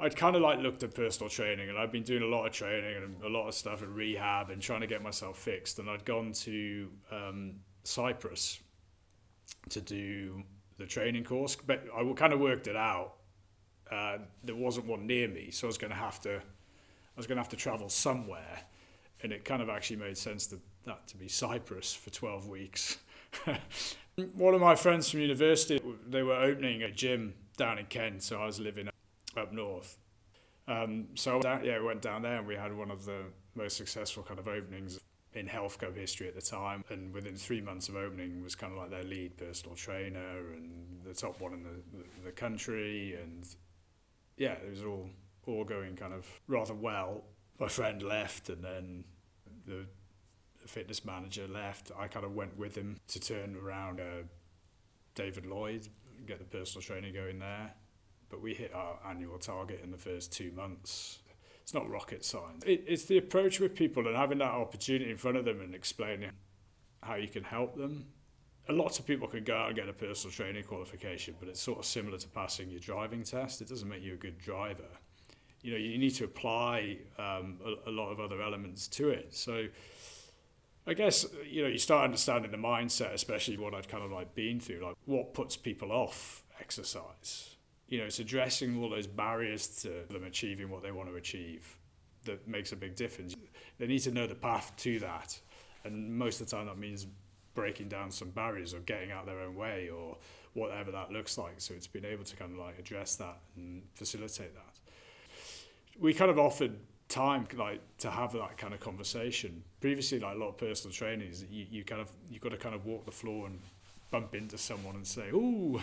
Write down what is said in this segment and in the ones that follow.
I'd kind of like looked at personal training, and I'd been doing a lot of training and a lot of stuff in rehab and trying to get myself fixed. And I'd gone to Cyprus to do the training course, but I kind of worked it out. There wasn't one near me, so I was going to have to travel somewhere, and it kind of actually made sense that to be Cyprus for 12 weeks. One of my friends from university, they were opening a gym down in Kent, so I was living up north. So I went down there, and we had one of the most successful kind of openings in health club history at the time. And within 3 months of opening, was kind of like their lead personal trainer and the top one in the country. And yeah, it was all going kind of rather well. My friend left, and then the fitness manager left. I kind of went with him to turn around David Lloyd, get the personal training going there. But we hit our annual target in the first 2 months. It's not rocket science. It's the approach with people and having that opportunity in front of them and explaining how you can help them. Lots of people can go out and get a personal training qualification, but it's sort of similar to passing your driving test. It doesn't make you a good driver. You know, you need to apply a lot of other elements to it. So I guess, you know, you start understanding the mindset, especially what I'd kind of like been through, like what puts people off exercise. You know, it's addressing all those barriers to them achieving what they want to achieve that makes a big difference. They need to know the path to that. And most of the time that means breaking down some barriers or getting out their own way or whatever that looks like. So it's been able to kind of like address that and facilitate that. We kind of offered time like to have that kind of conversation. Previously, like a lot of personal trainings, you've got to kind of walk the floor and bump into someone and say, "Ooh,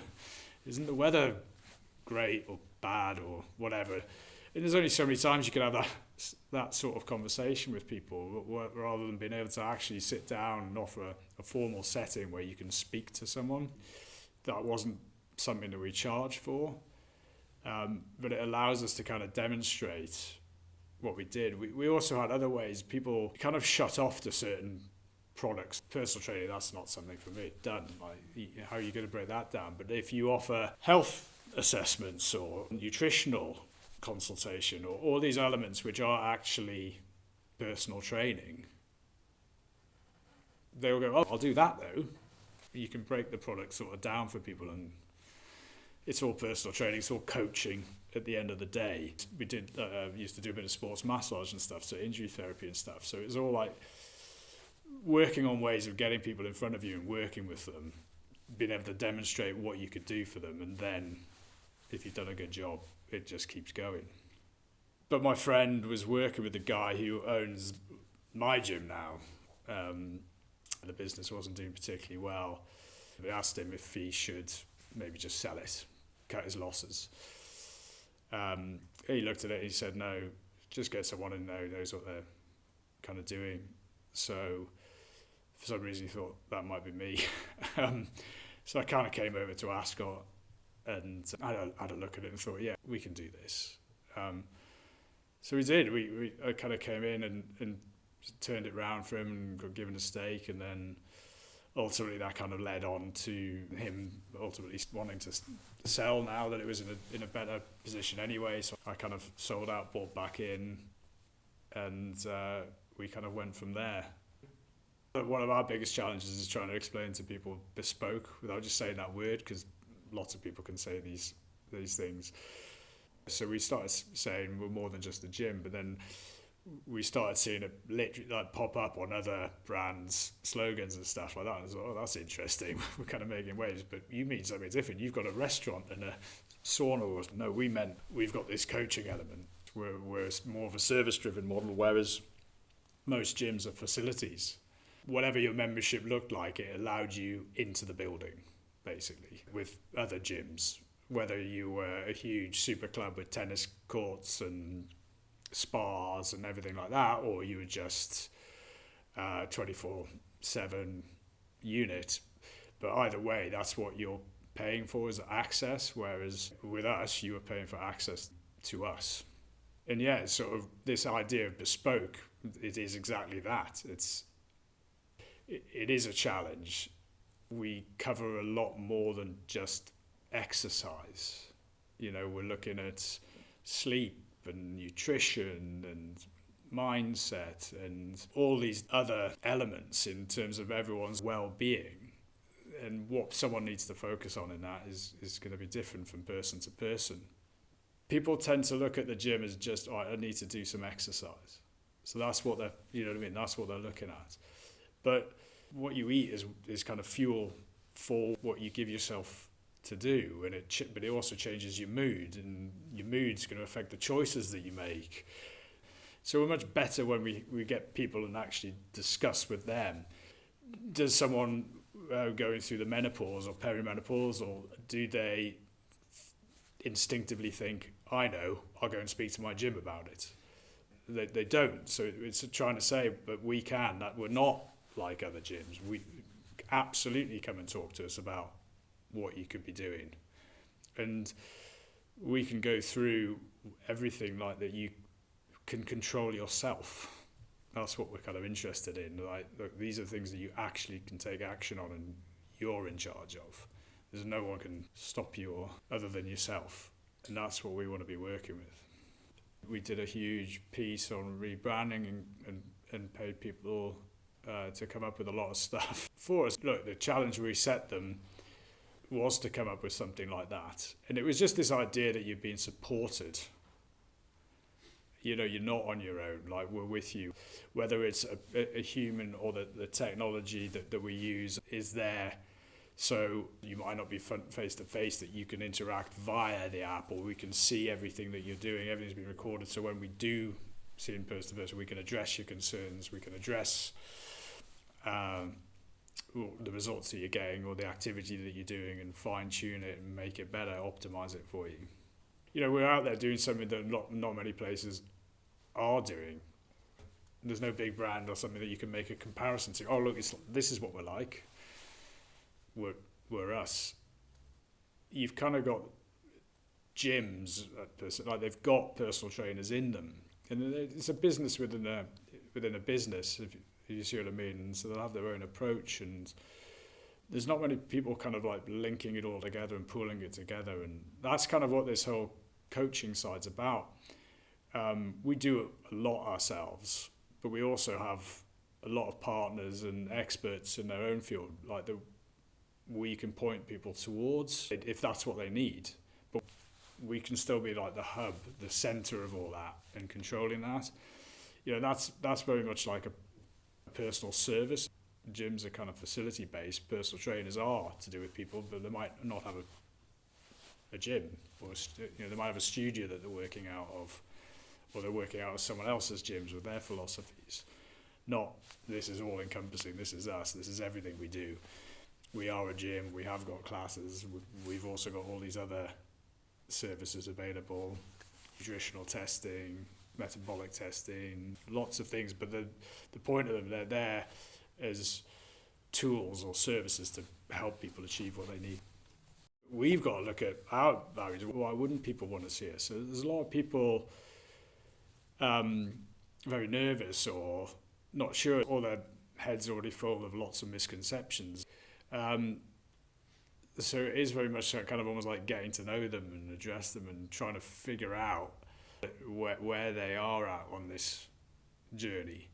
isn't the weather great or bad or whatever?" And there's only so many times you can have that sort of conversation with people, rather than being able to actually sit down and offer a formal setting where you can speak to someone. That wasn't something that we charged for, but it allows us to kind of demonstrate what we did. We also had other ways people kind of shut off to certain products. Personal training, that's not something for me. Done. Like, how are you going to break that down? But if you offer health assessments or nutritional consultation or all these elements which are actually personal training, they'll go, "Oh, I'll do that though." You can break the product sort of down for people, and it's all personal training, it's all coaching at the end of the day. We used to do a bit of sports massage and stuff, so injury therapy and stuff. So it was all like working on ways of getting people in front of you and working with them, being able to demonstrate what you could do for them, and then if you've done a good job, it just keeps going. But my friend was working with the guy who owns my gym now. The business wasn't doing particularly well. We asked him if he should maybe just sell it, cut his losses. He looked at it, he said, "No, just get someone who knows what they're kind of doing." So for some reason he thought that might be me. So I kind of came over to Ascot and I had a look at it and thought, yeah, we can do this. So we did. I kind of came in and turned it around for him and got given a stake, and then ultimately that kind of led on to him ultimately wanting to sell now that it was in a better position anyway. So I kind of sold out, bought back in, and we kind of went from there. But one of our biggest challenges is trying to explain to people bespoke without just saying that word, because lots of people can say these things. So we started saying we're more than just a gym, but then we started seeing it literally like pop up on other brands' slogans and stuff like that. And I was like, oh, that's interesting. We're kind of making waves, but you mean something different. You've got a restaurant and a sauna. No, we meant we've got this coaching element. We're more of a service-driven model, whereas most gyms are facilities. Whatever your membership looked like, it allowed you into the building, basically, with other gyms. Whether you were a huge super club with tennis courts and spas and everything like that, or you were just 24/7 unit. But either way, that's what you're paying for, is access, whereas with us, you were paying for access to us. And yeah, it's sort of this idea of bespoke, it is exactly that. It is a challenge. We cover a lot more than just exercise. You know, we're looking at sleep and nutrition and mindset and all these other elements in terms of everyone's well-being. And what someone needs to focus on in that is going to be different from person to person. People tend to look at the gym as just, I need to do some exercise. So that's what they're, that's what they're looking at. But what you eat is kind of fuel for what you give yourself to do, and but it also changes your mood, and your mood's going to affect the choices that you make. So we're much better when we get people and actually discuss with them. Does someone going through the menopause or perimenopause, or do they instinctively think, I know, I'll go and speak to my gym about it? They don't. So it's trying to say, but we can, that we're not like other gyms. We absolutely come and talk to us about what you could be doing. And we can go through everything like that. You can control yourself. That's what we're kind of interested in. Like, look, these are things that you actually can take action on and you're in charge of. There's no one can stop you other than yourself. And that's what we want to be working with. We did a huge piece on rebranding and paid people to come up with a lot of stuff for us. Look, the challenge we set them was to come up with something like that. And it was just this idea that you're being supported. You're not on your own, like we're with you. Whether it's a human or the technology that we use is there. So you might not be face to face, that you can interact via the app, or we can see everything that you're doing. Everything's been recorded. So when we do see in person to person, we can address your concerns. We can address the results that you're getting or the activity that you're doing, and fine tune it and make it better, optimize it for you. We're out there doing something that not many places are doing. There's no big brand or something that you can make a comparison to. Oh, look, this is what we're like. We're us. You've kind of got gyms, like they've got personal trainers in them, and it's a business within a business, if you see what I mean. And so they'll have their own approach, and there's not many people kind of like linking it all together and pulling it together, and that's kind of what this whole coaching side's about. We do a lot ourselves, but we also have a lot of partners and experts in their own field, like we can point people towards if that's what they need. But we can still be like the hub, the center of all that, and controlling that. That's very much like a personal service. Gyms are kind of facility based. Personal trainers are to do with people, but they might not have a gym, or they might have a studio that they're working out of, or they're working out of someone else's gyms with their philosophies. Not, this is all encompassing, this is us, this is everything we do. We are a gym, we have got classes, we've also got all these other services available, nutritional testing, metabolic testing, lots of things, but the point of them, they're there as tools or services to help people achieve what they need. We've got to look at our values. Why wouldn't people want to see us? So there's a lot of people very nervous or not sure, or their head's already full of lots of misconceptions. So it is very much kind of almost like getting to know them and address them and trying to figure out where they are at on this journey.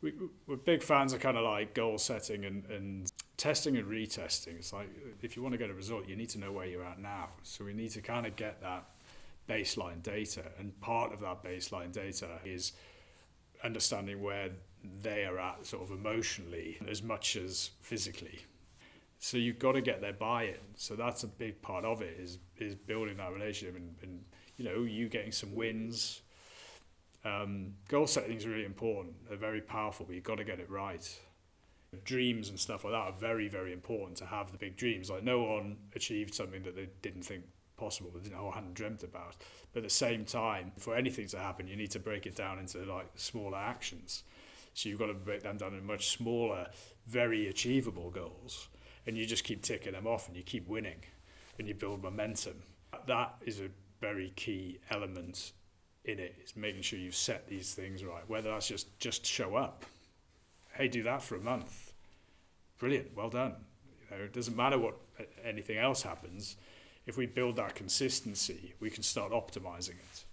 We're big fans of kind of like goal setting and testing and retesting. It's like, if you want to get a result, you need to know where you're at now. So we need to kind of get that baseline data, and part of that baseline data is understanding where they are at sort of emotionally as much as physically. So you've got to get their buy-in. So that's a big part of it, is building that relationship and you getting some wins. Goal setting is really important. They're very powerful, but you've got to get it right. Dreams and stuff like that are very, very important to have the big dreams. Like, no one achieved something that they didn't think possible, they hadn't dreamt about. But at the same time, for anything to happen, you need to break it down into like smaller actions. So you've got to break them down in much smaller, very achievable goals. And you just keep ticking them off and you keep winning and you build momentum. That is a very key element in it, is making sure you've set these things right. Whether that's just show up. Hey, do that for a month. Brilliant, well done. It doesn't matter what anything else happens. if we build that consistency, we can start optimizing it.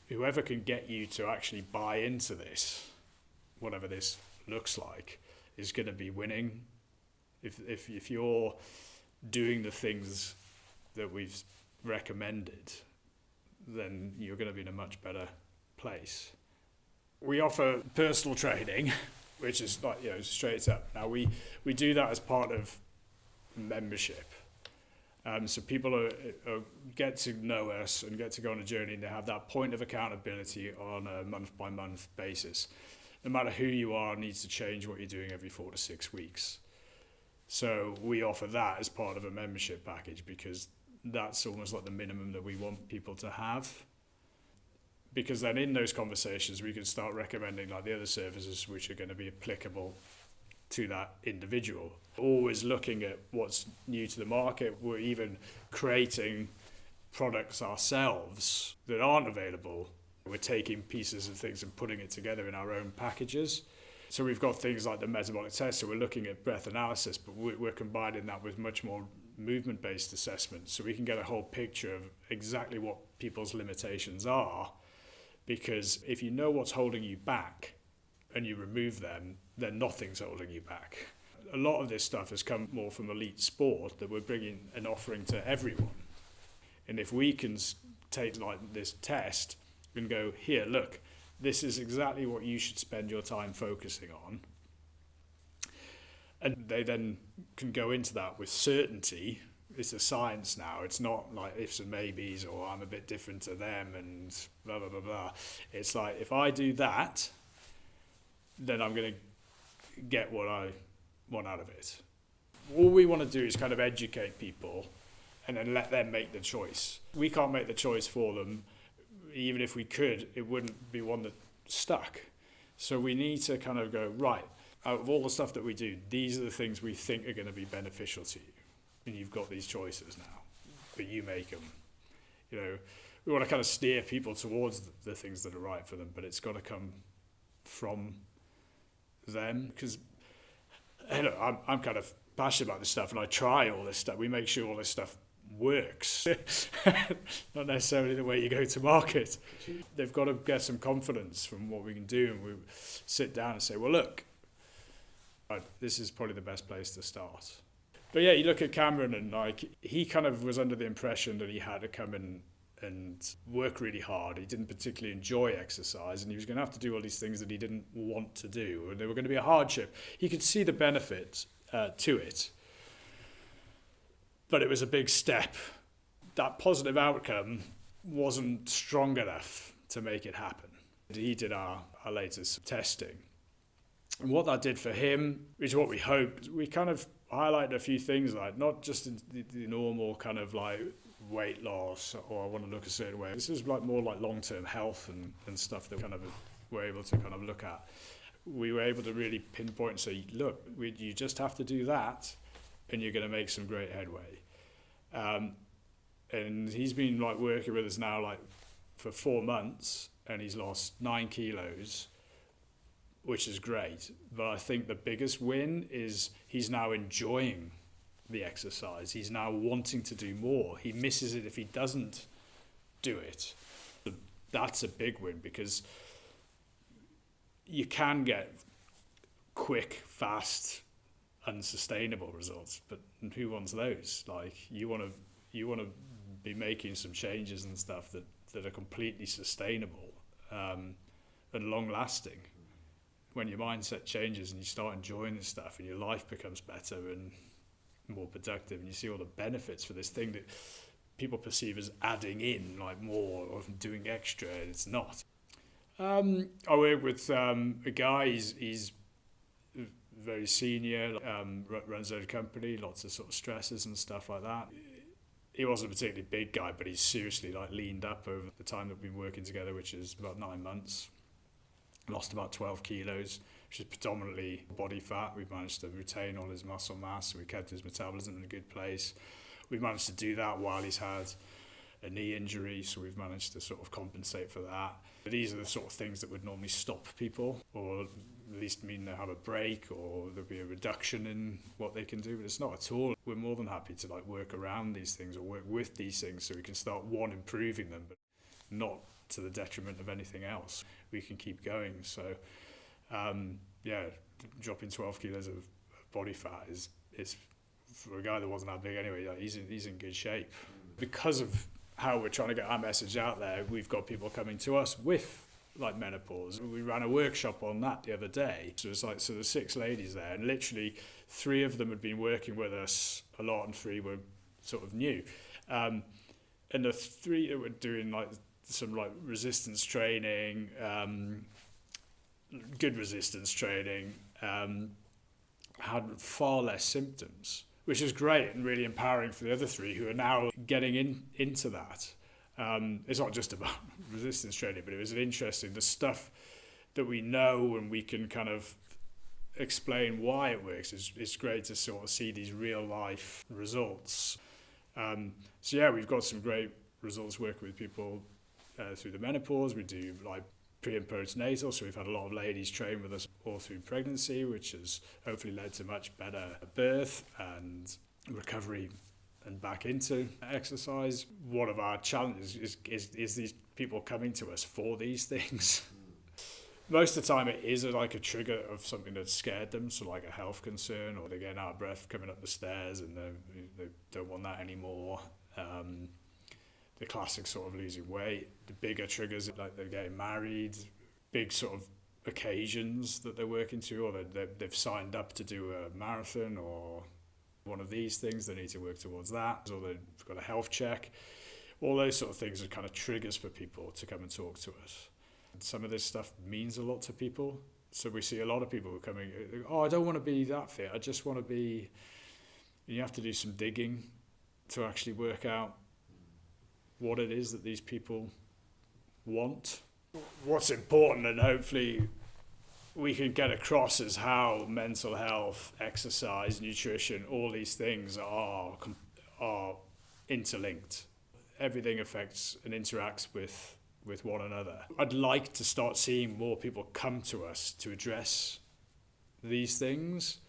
Whoever can get you to actually buy into this, whatever this looks like, is going to be winning. If you're doing the things that we've recommended, then you're going to be in a much better place. We offer personal training, which is like, straight up. Now we do that as part of membership. So people get to know us and get to go on a journey, and they have that point of accountability on a month-by-month basis. No matter who you are, needs to change what you're doing every 4 to 6 weeks. So we offer that as part of a membership package, because that's almost like the minimum that we want people to have. Because then in those conversations, we can start recommending like the other services which are going to be applicable to that individual. Always looking at what's new to the market. We're even creating products ourselves that aren't available. We're taking pieces of things and putting it together in our own packages. So we've got things like the metabolic test, so we're looking at breath analysis, but we're combining that with much more movement-based assessment, so we can get a whole picture of exactly what people's limitations are. Because if you know what's holding you back and you remove them, then nothing's holding you back. A lot of this stuff has come more from elite sport, that we're bringing an offering to everyone. And if we can take like this test and go, here, look, this is exactly what you should spend your time focusing on. And they then can go into that with certainty. It's a science now. It's not like ifs and maybes, or I'm a bit different to them and blah, blah, blah, blah. It's like, if I do that, then I'm going to get what I want out of it. All we want to do is kind of educate people and then let them make the choice. We can't make the choice for them. Even if we could, it wouldn't be one that stuck. So we need to kind of go, right, out of all the stuff that we do, these are the things we think are going to be beneficial to you. And you've got these choices now, but you make them. We want to kind of steer people towards the things that are right for them, but it's got to come from them. Because, I'm kind of passionate about this stuff, and I try all this stuff. We make sure all this stuff works, not necessarily the way you go to market. They've got to get some confidence from what we can do, and we sit down and say, well, look, this is probably the best place to start. But yeah, you look at Cameron, and like, he kind of was under the impression that he had to come in and work really hard. He didn't particularly enjoy exercise, and he was going to have to do all these things that he didn't want to do, and they were going to be a hardship. He could see the benefit to it, but it was a big step. That positive outcome wasn't strong enough to make it happen. He did our latest testing. And what that did for him, which is what we hoped, we kind of highlighted a few things, like not just the normal kind of like weight loss, or I want to look a certain way. This is like more like long-term health and stuff that we kind of were able to kind of look at. We were able to really pinpoint and say, look, you just have to do that and you're going to make some great headway. And he's been like working with us now like for 4 months, and he's lost 9 kilos, which is great. But I think the biggest win is he's now enjoying the exercise. He's now wanting to do more. He misses it if he doesn't do it. That's a big win, because you can get quick, fast, unsustainable results, but who wants those? Like, you want to be making some changes and stuff that are completely sustainable and long lasting. When your mindset changes and you start enjoying this stuff, and your life becomes better and more productive, and you see all the benefits for this thing that people perceive as adding in, like more or doing extra, and it's not. I work with a guy, he's very senior, runs a company, lots of sort of stresses and stuff like that. He wasn't a particularly big guy, but he's seriously like leaned up over the time that we've been working together, which is about 9 months. Lost about 12 kilos, which is predominantly body fat. We've managed to retain all his muscle mass. We kept his metabolism in a good place. We've managed to do that while he's had a knee injury, so we've managed to sort of compensate for that. But these are the sort of things that would normally stop people or at least mean they'll have a break or there'll be a reduction in what they can do, but it's not at all. We're more than happy to like work around these things or work with these things so we can start improving them, but not to the detriment of anything else. We can keep going. So dropping 12 kilos of body fat is for a guy that wasn't that big anyway, like he's in good shape. Because of how we're trying to get our message out there, we've got people coming to us with like menopause. We ran a workshop on that the other day. So it's like, so there's 6 ladies there, and literally 3 of them had been working with us a lot and 3 were sort of new. And the 3 that were doing like some like resistance training, good resistance training, had far less symptoms, which is great and really empowering for the other 3 who are now getting into that. It's not just about resistance training, but it was interesting, the stuff that we know and we can kind of explain why it works. It's great to sort of see these real life results. So yeah, we've got some great results working with people through the menopause. We do like pre and postnatal, so we've had a lot of ladies train with us all through pregnancy, which has hopefully led to much better birth and recovery and back into exercise. One of our challenges is these people coming to us for these things. Most of the time it is like a trigger of something that scared them, so like a health concern, or they're getting out of breath coming up the stairs and they don't want that anymore. The classic sort of losing weight. The bigger triggers, like they're getting married, big sort of occasions that they're working to, or they've signed up to do a marathon or one of these things, they need to work towards that, or they've got a health check. All those sort of things are kind of triggers for people to come and talk to us. And some of this stuff means a lot to people. So we see a lot of people coming, oh, I don't want to be that fit, I just want to be... And you have to do some digging to actually work out what it is that these people want. What's important, and hopefully we can get across, is how mental health, exercise, nutrition, all these things are interlinked. Everything affects and interacts with one another. I'd like to start seeing more people come to us to address these things,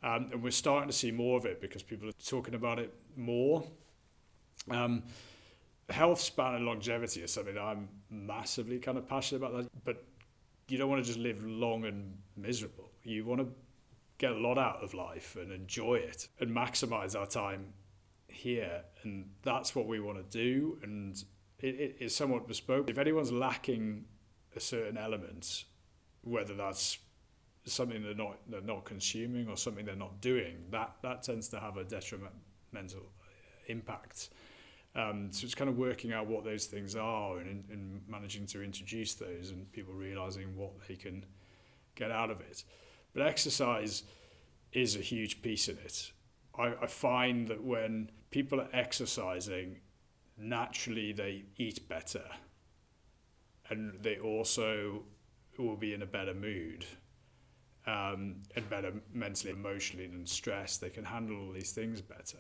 and we're starting to see more of it because people are talking about it more. Health span and longevity is something that I'm massively kind of passionate about, but you don't want to just live long and miserable. You want to get a lot out of life and enjoy it and maximize our time here, and that's what we want to do. And it is somewhat bespoke. If anyone's lacking a certain element, whether that's something they're not consuming or something they're not doing, that tends to have a detrimental impact. So it's kind of working out what those things are and managing to introduce those, and people realizing what they can get out of it. But exercise is a huge piece in it. I find that when people are exercising, naturally they eat better, and they also will be in a better mood, and better mentally, emotionally, and stressed. They can handle all these things better.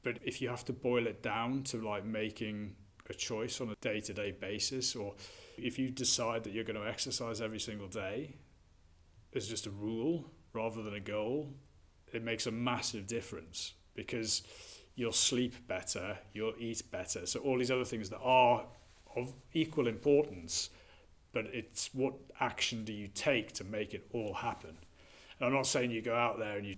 But if you have to boil it down to like making a choice on a day-to-day basis, or if you decide that you're going to exercise every single day as just a rule rather than a goal, it makes a massive difference, because you'll sleep better, you'll eat better. So all these other things that are of equal importance, but it's what action do you take to make it all happen. And I'm not saying you go out there and you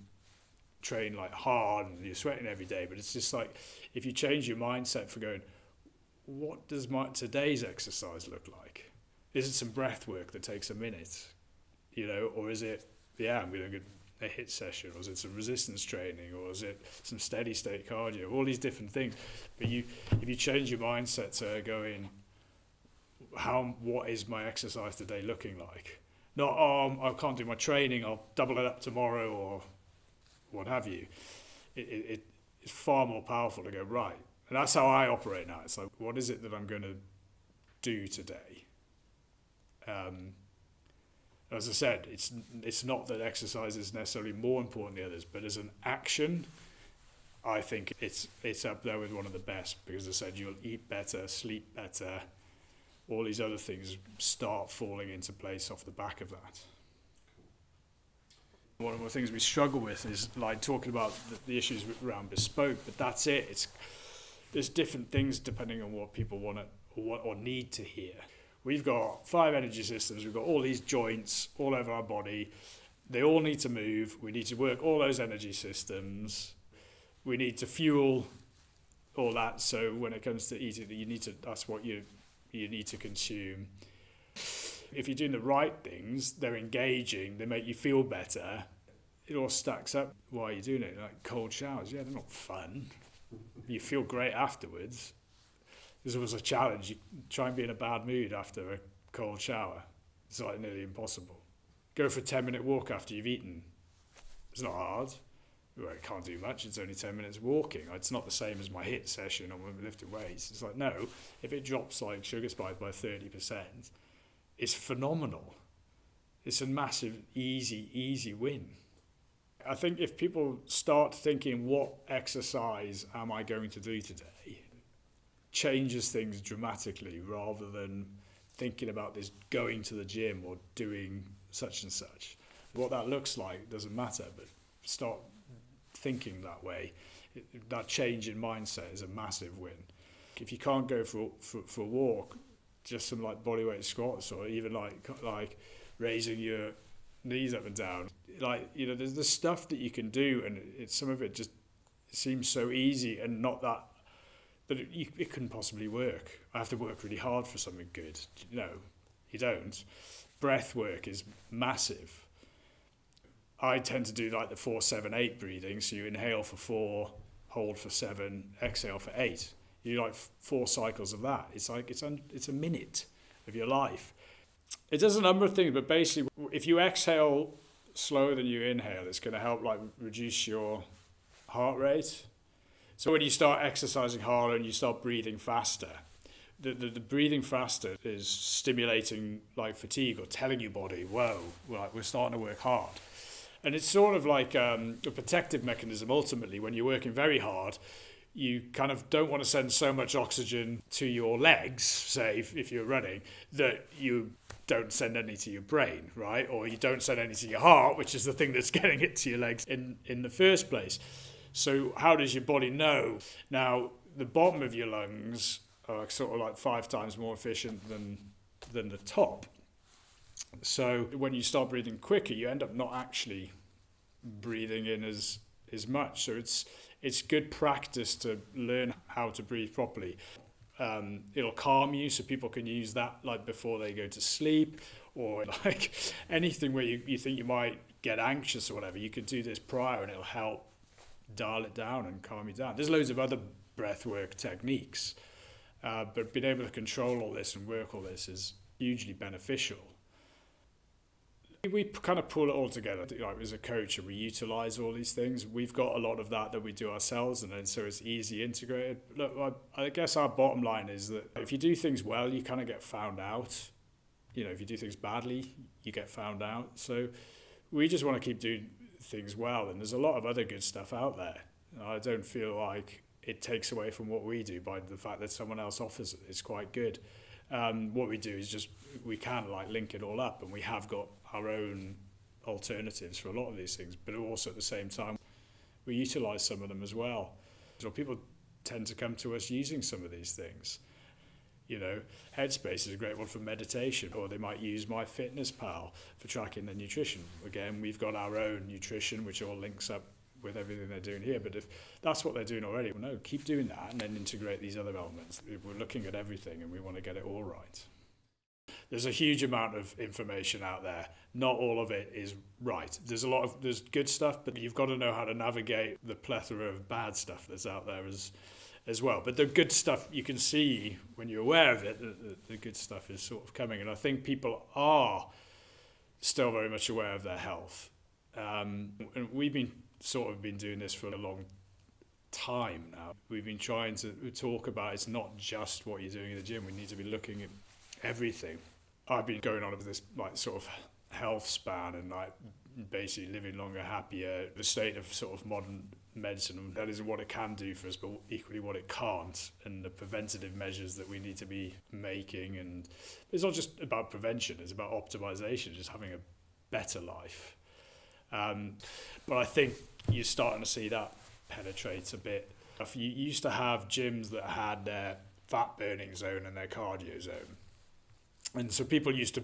train like hard and you're sweating every day, but it's just like, if you change your mindset for going, what does my today's exercise look like? Is it some breath work that takes a minute, or is it, I'm going to get a HIIT session, or is it some resistance training, or is it some steady state cardio, all these different things. But if you change your mindset to going, what is my exercise today looking like? Not, I can't do my training, I'll double it up tomorrow, or what have you. It's far more powerful to go, right. And that's how I operate now. It's like, what is it that I'm going to do today? As I said, it's not that exercise is necessarily more important than the others, but as an action, I think it's up there with one of the best, because as I said, you'll eat better, sleep better, all these other things start falling into place off the back of that. One of the things we struggle with is like talking about the issues around bespoke, but that's it. There's different things depending on what people want to or need to hear. We've got 5 energy systems. We've got all these joints all over our body. They all need to move. We need to work all those energy systems. We need to fuel all that. So when it comes to eating, that's what you need to consume. If you're doing the right things, they're engaging, they make you feel better, it all stacks up while you're doing it. Like cold showers, they're not fun. You feel great afterwards. There's always a challenge. You try and be in a bad mood after a cold shower. It's like nearly impossible. Go for a 10-minute walk after you've eaten. It's not hard. Well, it can't do much. It's only 10 minutes walking. It's not the same as my HIIT session or when we lifted weights. It's like, no, if it drops like sugar spike by 30%, it's phenomenal. It's a massive, easy win. I think if people start thinking, what exercise am I going to do today, changes things dramatically rather than thinking about this going to the gym or doing such and such. What that looks like doesn't matter, but start thinking that way. That change in mindset is a massive win. If you can't go for a walk, just some like bodyweight squats or even like raising your knees up and down, there's the stuff that you can do, and some of it just seems so easy and not that it couldn't possibly work. I have to work really hard for something good. No, you don't. Breath work is massive. I tend to do like the 4-7-8 breathing. So you inhale for 4, hold for 7, exhale for 8. You do like 4 cycles of that. It's like it's a minute of your life. It does a number of things, but basically, if you exhale slower than you inhale, it's going to help like reduce your heart rate. So when you start exercising harder and you start breathing faster, the breathing faster is stimulating like fatigue or telling your body, whoa, we're starting to work hard. And it's sort of like a protective mechanism. Ultimately, when you're working very hard, you kind of don't want to send so much oxygen to your legs, say, if you're running, that you don't send any to your brain, right? Or you don't send any to your heart, which is the thing that's getting it to your legs in the first place. So how does your body know? Now, the bottom of your lungs are sort of like 5 times more efficient than the top. So when you start breathing quicker, you end up not actually breathing in as much. So it's good practice to learn how to breathe properly. It'll calm you, so people can use that like before they go to sleep, or like anything where you think you might get anxious or whatever. You could do this prior and it'll help dial it down and calm you down. There's loads of other breathwork techniques, but being able to control all this and work all this is hugely beneficial. We kind of pull it all together. Like as a coach, and we utilize all these things. We've got a lot of that we do ourselves, and then so it's easy integrated. Look, I guess our bottom line is that if you do things well, you kind of get found out. If you do things badly, you get found out. So we just want to keep doing things well, and there's a lot of other good stuff out there. I don't feel like it takes away from what we do by the fact that someone else offers it. It's quite good. What we do is just we can like link it all up, and we have got our own alternatives for a lot of these things, but also at the same time we utilize some of them as well. So people tend to come to us using some of these things. Headspace is a great one for meditation, or they might use MyFitnessPal for tracking their nutrition. Again, we've got our own nutrition, which all links up with everything they're doing here. But if that's what they're doing already, well, no, keep doing that and then integrate these other elements. We're looking at everything and we want to get it all right. There's a huge amount of information out there. Not all of it is right. There's good stuff, but you've got to know how to navigate the plethora of bad stuff that's out there as well. But the good stuff, you can see when you're aware of it, the good stuff is sort of coming. And I think people are still very much aware of their health. And we've been doing this for a long time now. We've been trying to talk about it's not just what you're doing in the gym. We need to be looking at everything. I've been going on with this like sort of health span and like basically living longer, happier, the state of sort of modern medicine. That isn't what it can do for us, but equally what it can't, and the preventative measures that we need to be making. And it's not just about prevention, it's about optimization, just having a better life. But I think you're starting to see that penetrate a bit. If you used to have gyms that had their fat burning zone and their cardio zone, and so people used to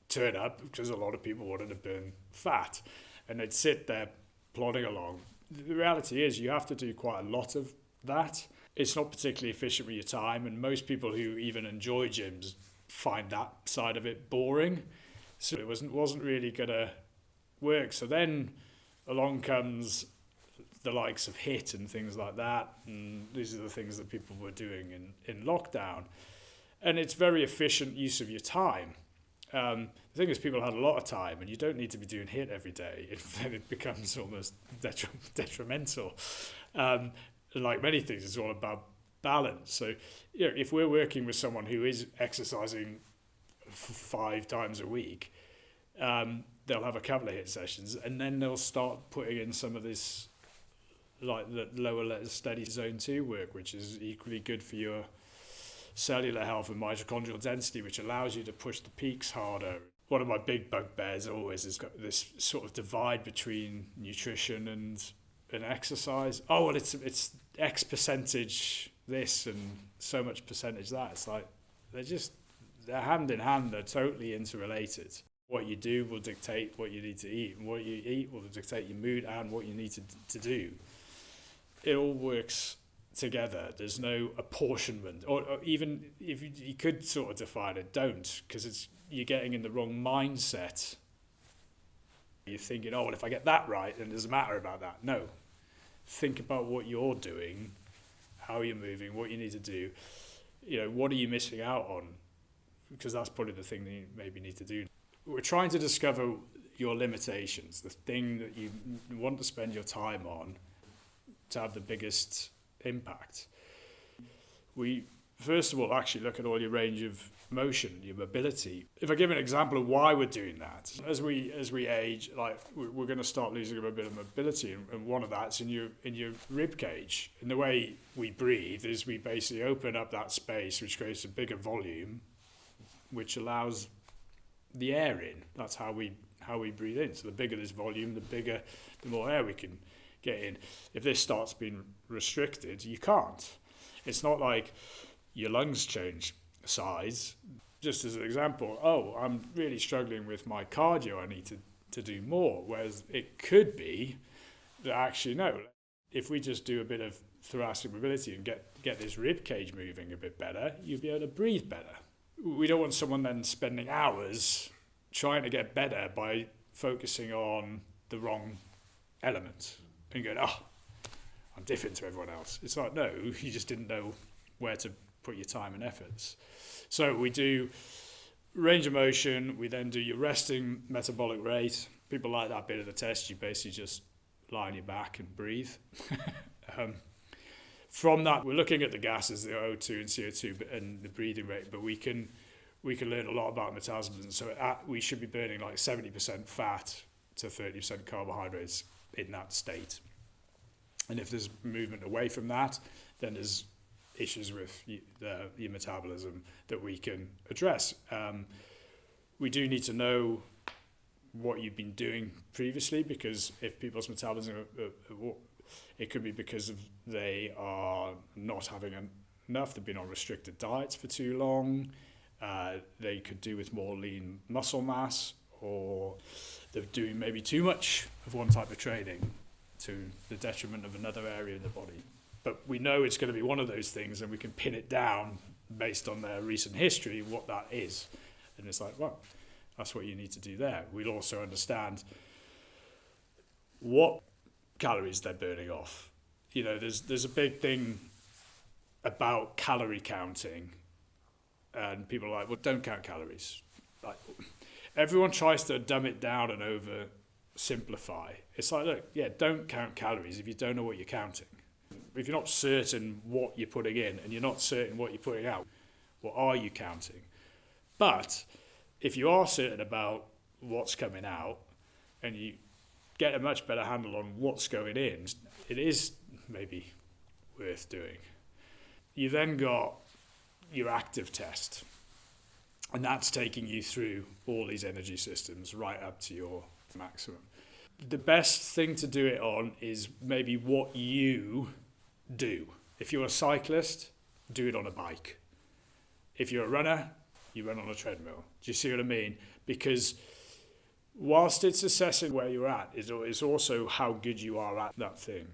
turn up because a lot of people wanted to burn fat, and they'd sit there plodding along. The reality is you have to do quite a lot of that. It's not particularly efficient with your time, and most people who even enjoy gyms find that side of it boring. So it wasn't really going to work. So then along comes the likes of HIIT and things like that, and these are the things that people were doing in lockdown. And it's very efficient use of your time. The thing is, people had a lot of time, and you don't need to be doing HIIT every day. Then it becomes almost detrimental. Like many things, it's all about balance. So, if we're working with someone who is exercising 5 times a week, they'll have a couple of HIIT sessions, and then they'll start putting in some of this, like the lower steady zone 2 work, which is equally good for your cellular health and mitochondrial density, which allows you to push the peaks harder. One of my big bugbears always is got this sort of divide between nutrition and exercise. Oh, well, it's X percentage this and so much percentage that. It's like they're hand in hand. They're totally interrelated. What you do will dictate what you need to eat, and what you eat will dictate your mood and what you need to do. It all works together. There's no apportionment, or even if you could sort of define it, don't, because you're getting in the wrong mindset. You're thinking, oh, well, if I get that right, then it doesn't matter about that. No, think about what you're doing, how you're moving, what you need to do. What are you missing out on? Because that's probably the thing that you maybe need to do. We're trying to discover your limitations, the thing that you want to spend your time on to have the biggest impact. We first of all actually look at all your range of motion, your mobility. If I give an example of why we're doing that, as we age, like we're going to start losing a bit of mobility, and one of that's in your rib cage. And the way we breathe is we basically open up that space, which creates a bigger volume, which allows the air in. That's how we breathe in. So the bigger this volume, the more air we can get in. If this starts being restricted, you can't. It's not like your lungs change size. Just as an example, I'm really struggling with my cardio, I need to do more. Whereas it could be that actually, no, if we just do a bit of thoracic mobility and get this rib cage moving a bit better, you'll be able to breathe better. We don't want someone then spending hours trying to get better by focusing on the wrong element and going, I'm different to everyone else. It's like, no, you just didn't know where to put your time and efforts. So we do range of motion. We then do your resting metabolic rate. People like that bit of the test. You basically just lie on your back and breathe. From that, we're looking at the gases, the O2 and CO2 and the breathing rate, but we can learn a lot about metabolism. So we should be burning like 70% fat to 30% carbohydrates in that state. And if there's movement away from that, then there's issues with your metabolism that we can address. We do need to know what you've been doing previously, because if people's metabolism, it could be because they are not having enough, they've been on restricted diets for too long, they could do with more lean muscle mass, or they're doing maybe too much of one type of training to the detriment of another area in the body. But we know it's going to be one of those things, and we can pin it down based on their recent history, what that is. And it's like, well, that's what you need to do there. We'll also understand what calories they're burning off. There's a big thing about calorie counting, and people are like, well, don't count calories. Like, everyone tries to dumb it down and oversimplify. It's like, look, don't count calories if you don't know what you're counting. If you're not certain what you're putting in and you're not certain what you're putting out, what are you counting? But if you are certain about what's coming out and you get a much better handle on what's going in, it is maybe worth doing. You then got your active test, and that's taking you through all these energy systems right up to your maximum. The best thing to do it on is maybe what you do. If you're a cyclist, do it on a bike. If you're a runner, you run on a treadmill. Do you see what I mean? Because whilst it's assessing where you're at, it's also how good you are at that thing.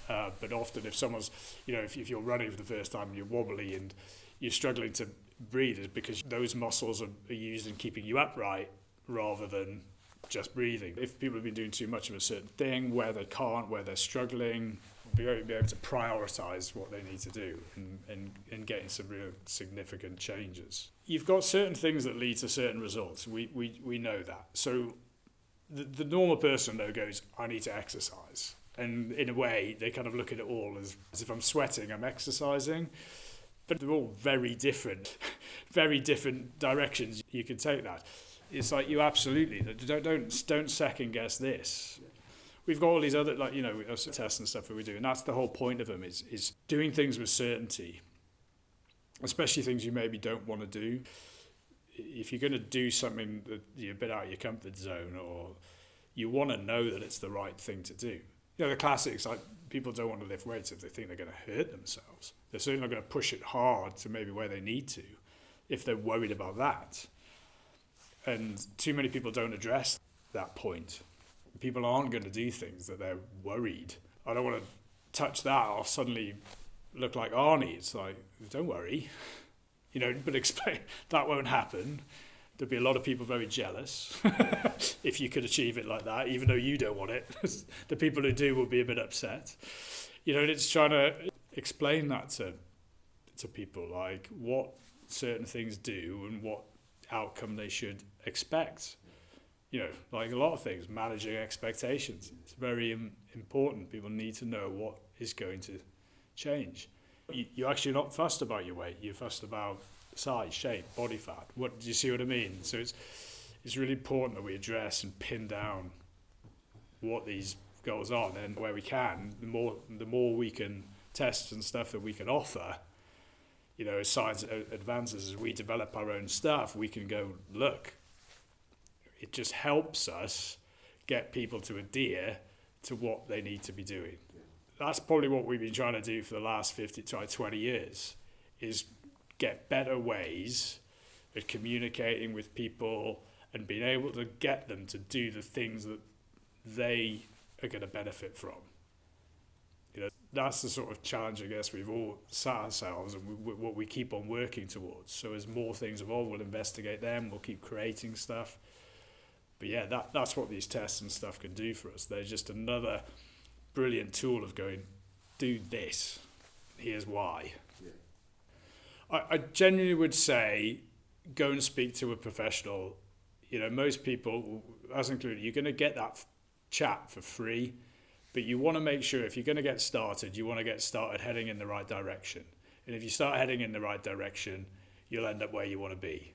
But often if someone's, if you're running for the first time and you're wobbly and you're struggling to breathe, it's because those muscles are used in keeping you upright rather than just breathing. If people have been doing too much of a certain thing, where they can't, where they're struggling, be able to prioritise what they need to do and getting some real significant changes. You've got certain things that lead to certain results. We know that. So the normal person, though, goes, I need to exercise. And in a way, they kind of look at it all as if I'm sweating, I'm exercising. But they're all very different directions you can take that. It's like you absolutely, don't second guess this. We've got all these other, tests and stuff that we do, and that's the whole point of them, is doing things with certainty, especially things you maybe don't want to do. If you're going to do something that you're a bit out of your comfort zone, or you want to know that it's the right thing to do. The classics, like people don't want to lift weights if they think they're going to hurt themselves. They're certainly not going to push it hard to maybe where they need to if they're worried about that. And too many people don't address that point. People aren't going to do things that they're worried. I don't want to touch that. I'll suddenly look like Arnie. It's like, don't worry. But explain that won't happen. There'd be a lot of people very jealous if you could achieve it like that, even though you don't want it. The people who do will be a bit upset. And it's trying to explain that to people, like what certain things do and what outcome they should expect. Like a lot of things, managing expectations. It's very important. People need to know what is going to change. You're actually not fussed about your weight. You're fussed about size, shape, body fat. What do you see what I mean? So it's really important that we address and pin down what these goals are. Then where we can, the more we can test and stuff that we can offer. As science advances, as we develop our own stuff, we can go, look, it just helps us get people to adhere to what they need to be doing. That's probably what we've been trying to do for the last 20 years, is get better ways of communicating with people and being able to get them to do the things that they are going to benefit from. That's the sort of challenge, I guess, we've all set ourselves and what we keep on working towards. So as more things evolve, we'll investigate them, we'll keep creating stuff. But yeah, that's what these tests and stuff can do for us. They're just another brilliant tool of going, do this, here's why. Yeah. I genuinely would say, go and speak to a professional. Most people, us included, you're going to get that chat for free. But you want to make sure if you're going to get started, you want to get started heading in the right direction. And if you start heading in the right direction, you'll end up where you want to be.